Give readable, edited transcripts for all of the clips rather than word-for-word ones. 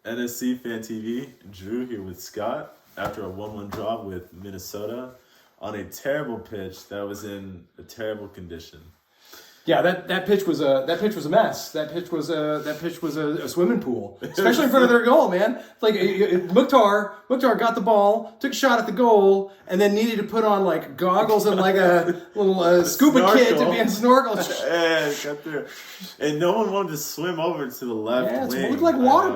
NSC Fan TV, Drew here with Scott after a 1-1 draw with Minnesota on a terrible pitch that was in a terrible condition. Yeah, that pitch was a mess. That pitch was a swimming pool, especially in front of their goal, man. Like Muhktar got the ball, took a shot at the goal, and then needed to put on like goggles and like a little scuba kit to be in snorkel. Yeah, got through. And no one wanted to swim over to the left. Yeah, wing. It looked like water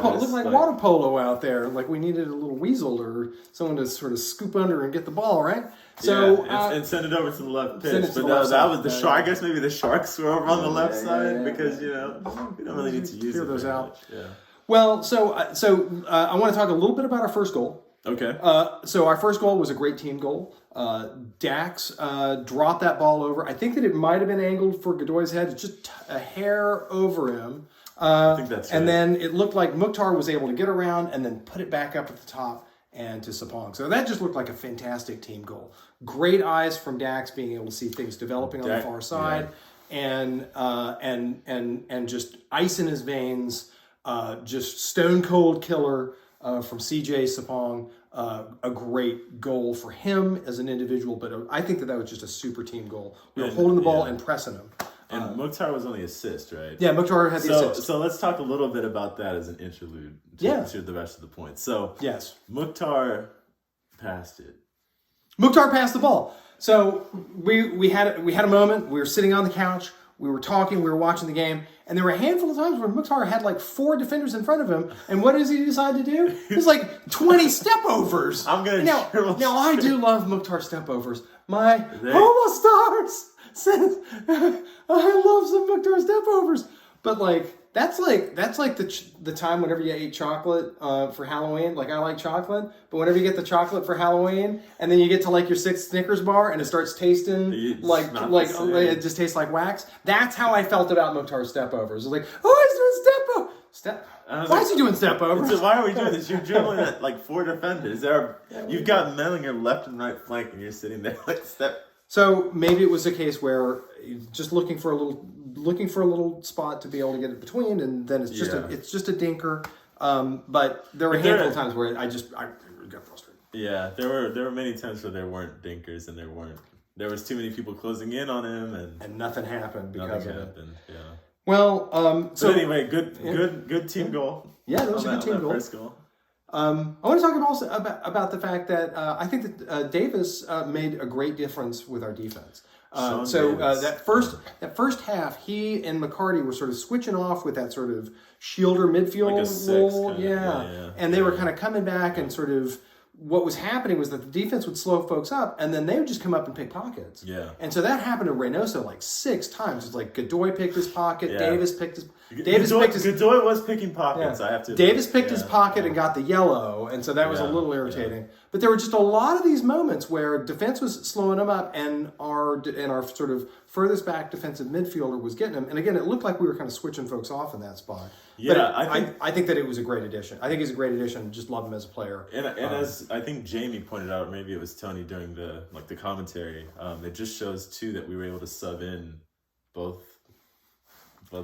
polo out there. Like we needed a little weasel or someone to sort of scoop under and get the ball, right? So and send it over to the left pitch. But that was the shark. I guess maybe the Sharks were over on the left side because we don't really need to use those out. Yeah. Well, so I want to talk a little bit about our first goal. Okay. So our first goal was a great team goal. Dax dropped that ball over. I think that it might have been angled for Godoy's head. It's just a hair over him. I think that's right. And then it looked like Muhktar was able to get around and then put it back up at the top and to Sapong. So that just looked like a fantastic team goal. Great eyes from Dax, being able to see things developing on the far side, and just ice in his veins, just stone cold killer from CJ Sapong. A great goal for him as an individual, but I think that was just a super team goal. We were holding the ball and pressing him. And Muhktar was only assist, right? Yeah, Muhktar had the assist. So let's talk a little bit about that as an interlude to the rest of the points. So yes, Muhktar passed it. Muhktar passed the ball. So we had a moment. We were sitting on the couch. We were talking. We were watching the game. And there were a handful of times where Muhktar had like 4 defenders in front of him. And what does he decide to do? He's like 20 step-overs. I'm going to Now, I do love Muhktar step-overs. My Homo Stars says, I love some Muhktar step-overs. But like that's like the time whenever you ate chocolate for Halloween. Like I like chocolate, but whenever you get the chocolate for Halloween, and then you get to like your 6th Snickers bar, and it starts tasting like it just tastes like wax. That's how I felt about Muhktar stepovers. It's like, oh, he's doing Why is he doing stepovers? So why are we doing this? You're dribbling at like 4 defenders. You've got men on your left and right flank, and you're sitting there like step. So maybe it was a case where just looking for a little spot to be able to get it between, and then it's just a dinker. But there were a handful of times where I got frustrated. Yeah, there were many times where there weren't dinkers, and there was too many people closing in on him, and nothing happened because of it. Yeah. Well, so anyway, good team goal. Yeah, that was a good team goal. First goal. I want to talk also about the fact that I think that Davis made a great difference with our defense. That first half, he and McCarty were sort of switching off with that sort of shielder midfield role. And they were kind of coming back and sort of. What was happening was that the defense would slow folks up, and then they would just come up and pick pockets. Yeah. And so that happened to Reynoso like 6 times. It's like Godoy picked his pocket, Davis picked his... Godoy was picking pockets, I have to admit. Davis picked his pocket and got the yellow, and so that was a little irritating. But there were just a lot of these moments where defense was slowing them up, and our sort of furthest back defensive midfielder was getting them. And again, it looked like we were kind of switching folks off in that spot. Yeah, but I think that it was a great addition. I think he's a great addition. Just love him as a player. And as I think Jamie pointed out, or maybe it was Tony during the commentary, it just shows too that we were able to sub in both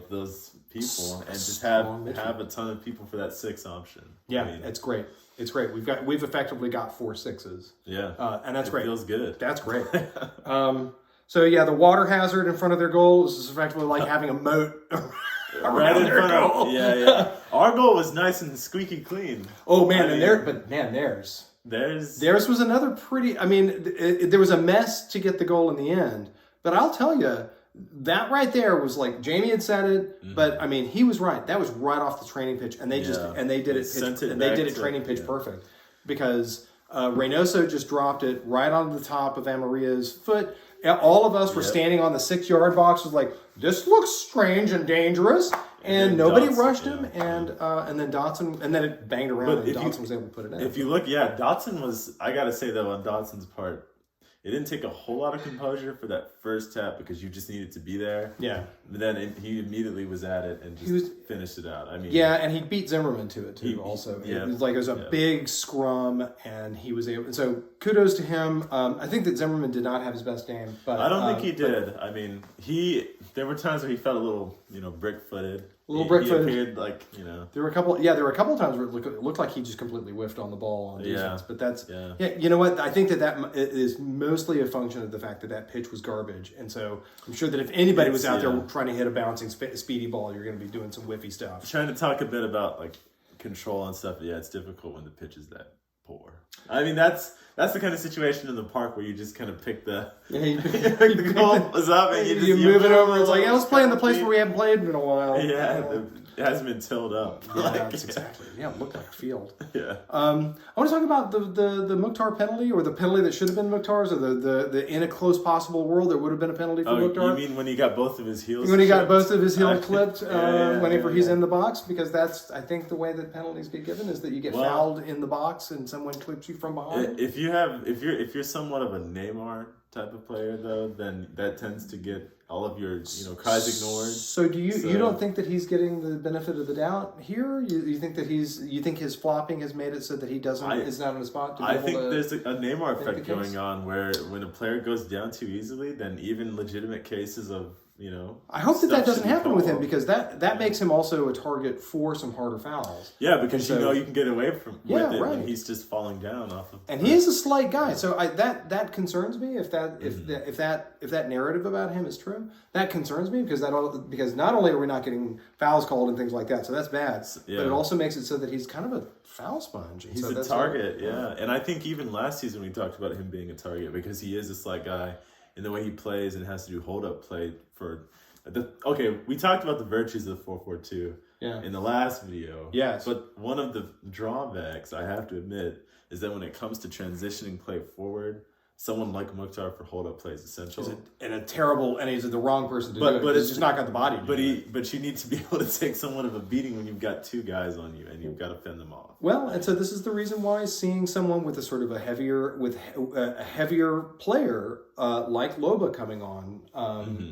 those people and just have a ton of people for that 6 option. Yeah, it's great. It's great. We've effectively got 4 6s. Yeah, and that's great. Feels good. That's great. So yeah, the water hazard in front of their goal is effectively like having a moat around their goal. Yeah. Our goal was nice and squeaky clean. Oh man, theirs was another pretty. I mean, there was a mess to get the goal in the end, but I'll tell you. That right there was like Jamie had said it, but I mean he was right. That was right off the training pitch, and they did it training pitch perfect because Reynoso just dropped it right on the top of Amaria's foot. All of us were standing on the 6-yard box, was like, this looks strange and dangerous, and nobody rushed him, and then Dotson, and then it banged around, and Dotson was able to put it in. If you look, Dotson was. I gotta say though, on Dotson's part. It didn't take a whole lot of composure for that first tap because you just needed to be there. Yeah. But then he immediately was at it and just finished it out. I mean, and he beat Zimmerman to it too. It was a big scrum, and he was able. So kudos to him. I think that Zimmerman did not have his best game, but I don't think he did. I mean, there were times where he felt a little, brick-footed. brick footed. Appeared like, you know. There were a couple of times where it looked like he just completely whiffed on the ball on defense. But that's you know what? I think that is mostly a function of the fact that pitch was garbage, and so I'm sure that if anybody was out there trying to hit a bouncing speedy ball, you're going to be doing some whiffy stuff. Trying to talk a bit about like control and stuff. Yeah, it's difficult when the pitch is that poor. I mean, that's the kind of situation in the park where you just kind of pick the the goal was up and you move it over. It's like, let's play in the place where we haven't played in a while. Yeah, it hasn't been tilled up. Yeah, that's exactly. Yeah, it looked like a field. Yeah. I want to talk about the Muhktar penalty, or the penalty that should have been Muhtar's, or the in a close possible world there would have been a penalty for Muhtar. You mean when he got both of his heels? When he got both of his heels clipped whenever he's in the box, because that's, I think, the way that penalties get given is that you get fouled in the box and someone clips you from behind. If you're somewhat of a Neymar type of player though, then that tends to get all of your cries ignored. So you don't think that he's getting the benefit of the doubt here? You think that his flopping has made it so that he is not in a spot to be I able think to there's a Neymar effect going on where when a player goes down too easily, then even legitimate cases of I hope that doesn't happen with him, because that makes him also a target for some harder fouls. Yeah, because you can get away with it when he's just falling down off of. And he is a slight guy, so that concerns me. If that narrative about him is true, that concerns me, because not only are we not getting fouls called and things like that, so that's bad, but it also makes it so that he's kind of a foul sponge. He's a target, and I think even last season we talked about him being a target because he is a slight guy in the way he plays and has to do hold-up play we talked about the virtues of the 4-4-2 in the last video. Yes. But one of the drawbacks, I have to admit, is that when it comes to transitioning play forward, someone like Muhktar for hold-up play is essential. He's the wrong person to do it. But he's just not got the body to do it. But you need to be able to take somewhat of a beating when you've got two guys on you and you've got to fend them off. Well, and so this is the reason why seeing someone with a sort of a heavier player like Loba coming on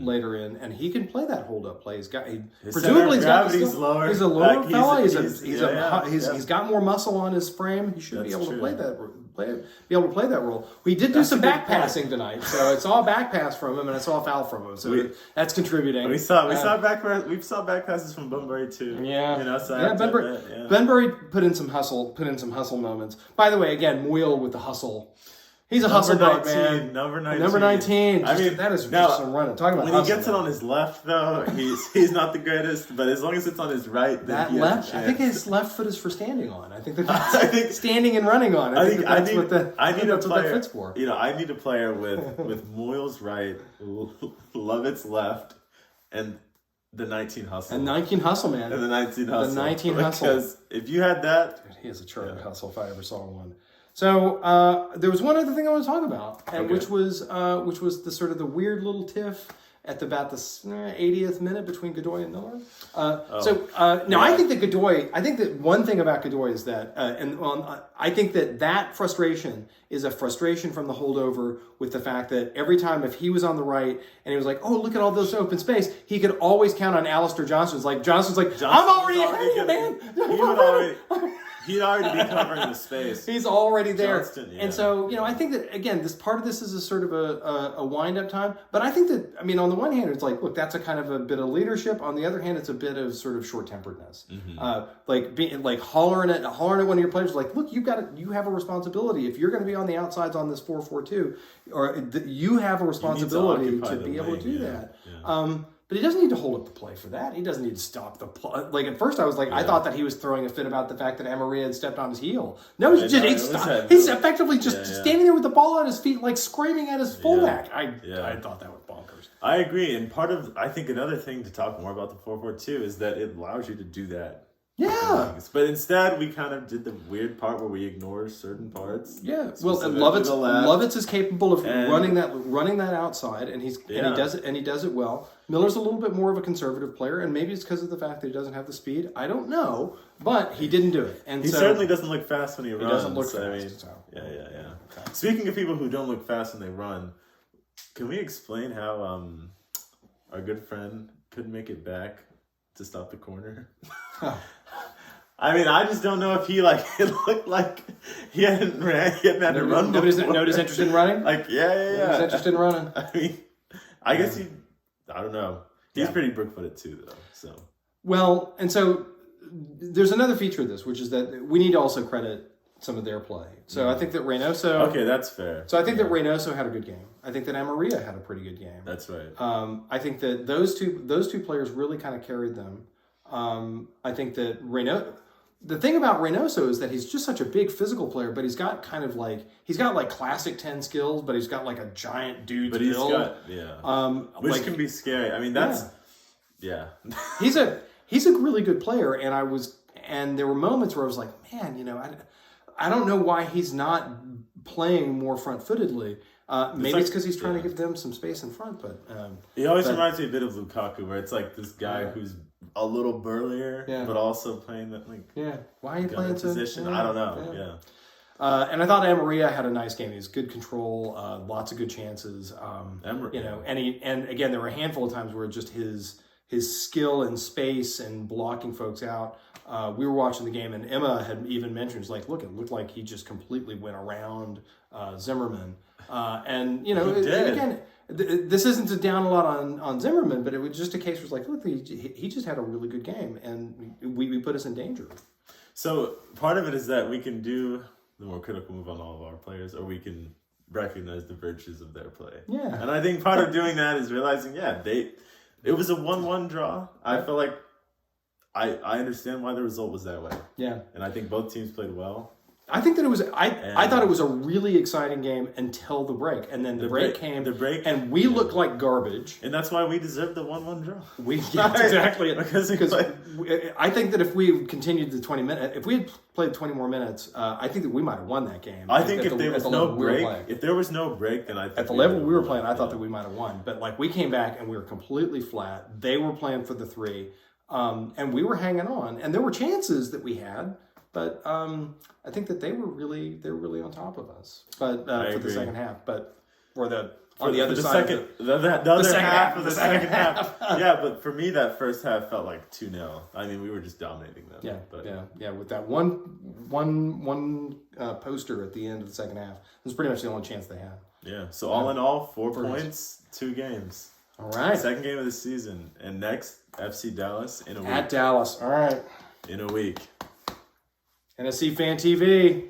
later in, and he can play that hold-up play. Presumably he's lower. He's a lower fella. He's got more muscle on his frame. He should be able to play that role. We did do some back passing tonight, so it's all back pass from him, and it's all foul from him. So that's contributing. We saw back passes from Bunbury too. Yeah, so Bunbury put in some hustle moments. By the way, again, Moyle with the hustle. He's a hustle dog, man. Number 19. Number 19. I mean, that is just some running. Talking about when he gets it on his left, though, he's not the greatest. But as long as it's on his right, then he has a chance. I think his left foot is for standing on. I think that's standing and running on. I think that's what that fits for. I need a player with Moyle's right, Lovett's left, and the 19 hustle. And 19 hustle, man. And the 19 hustle. The 19 hustle. Because if you had that, dude, he is a charming hustle if I ever saw one. So there was one other thing I want to talk about, which was the sort of the weird little tiff at about the 80th minute between Godoy and Miller. I think that one thing about Godoy is that, I think that frustration is a frustration from the holdover with the fact that every time if he was on the right and he was like, oh, look at all this open space, he could always count on Alistair Johnston. Johnston's like, I'm already ahead of you, man. He'd already be covering the space. He's already there. Johnston, And so, I think that, again, this part of this is a sort of a wind-up time. But I think that, on the one hand, it's like, look, that's a kind of a bit of leadership. On the other hand, it's a bit of sort of short-temperedness. Hollering at one of your players, like, look, you have a responsibility. If you're going to be on the outsides on this 4-4-2, you have a responsibility to be able to do that. Yeah. But he doesn't need to hold up the play for that. He doesn't need to stop the play. Like, at first I was like, I thought that he was throwing a fit about the fact that Emery had stepped on his heel. No, he's effectively just standing there with the ball at his feet, like screaming at his fullback. I thought that was bonkers. I agree. And I think another thing to talk more about the 4-4-2 is that it allows you to do that. Yeah. But instead, we kind of did the weird part where we ignore certain parts. Yeah. Well, and Lovitz is capable of running that outside, and he does it well. Miller's a little bit more of a conservative player, and maybe it's because of the fact that he doesn't have the speed. I don't know, but he didn't do it. And he certainly doesn't look fast when he runs. He doesn't look fast. Yeah. Okay. Speaking of people who don't look fast when they run, can we explain how our good friend couldn't make it back to stop the corner? I just don't know if it looked like he hadn't had to run. Nobody's interested in running? Nobody's interested in running. I guess I don't know. He's pretty brick-footed too, though. So Well, and so there's another feature of this, which is that we need to also credit some of their play. So I think that Reynoso... Okay, that's fair. So I think that Reynoso had a good game. I think that Amarilla had a pretty good game. That's right. I think that those two players really kind of carried them. I think that the thing about Reynoso is that he's just such a big physical player, but he's got classic 10 skills, but he's got like a giant dude. But he's got which can be scary. I mean, that's he's a really good player, and there were moments where I was like, man, I don't know why he's not playing more front-footedly. Maybe it's because he's trying to give them some space in front, but he always reminds me a bit of Lukaku, where it's like this guy who's a little burlier, but also playing that why are you playing position? I don't know. And I thought Amarilla had a nice game. He has good control, lots of good chances. And again, there were a handful of times where just his skill and space and blocking folks out. We were watching the game, and Emma had even mentioned, like, look, it looked like he just completely went around Zimmerman. Again, this isn't to down a lot on Zimmerman, but it was just a case where it's like, look, he just had a really good game, and we put us in danger. So part of it is that we can do the more critical move on all of our players, or we can recognize the virtues of their play. Yeah. And I think part of doing that is realizing, it was a 1-1 draw. I feel like I understand why the result was that way. Yeah. And I think both teams played well. I think that it was. I thought it was a really exciting game until the break, and then the break came. And we looked like garbage. And that's why we deserved the 1-1 draw. Exactly because I think that if we continued the 20 minutes, if we had played 20 more minutes, I think that we might have won that game. I think if there was no break, then I think at the level we were playing, I thought that we might have won. But like we came back and we were completely flat. They were playing for the 3, and we were hanging on, and there were chances that we had. But I think that they're really on top of us. But for the second half, on the other side, the other half of the second half. Yeah, but for me, that first half felt like 2-0. I mean, we were just dominating them. Yeah. With that one poster at the end of the second half, it was pretty much the only chance they had. Yeah. So all in all, 4 points, 2 games. All right. Second game of the season, and next FC Dallas in a week. At Dallas. All right. In a week. NSC Fan TV.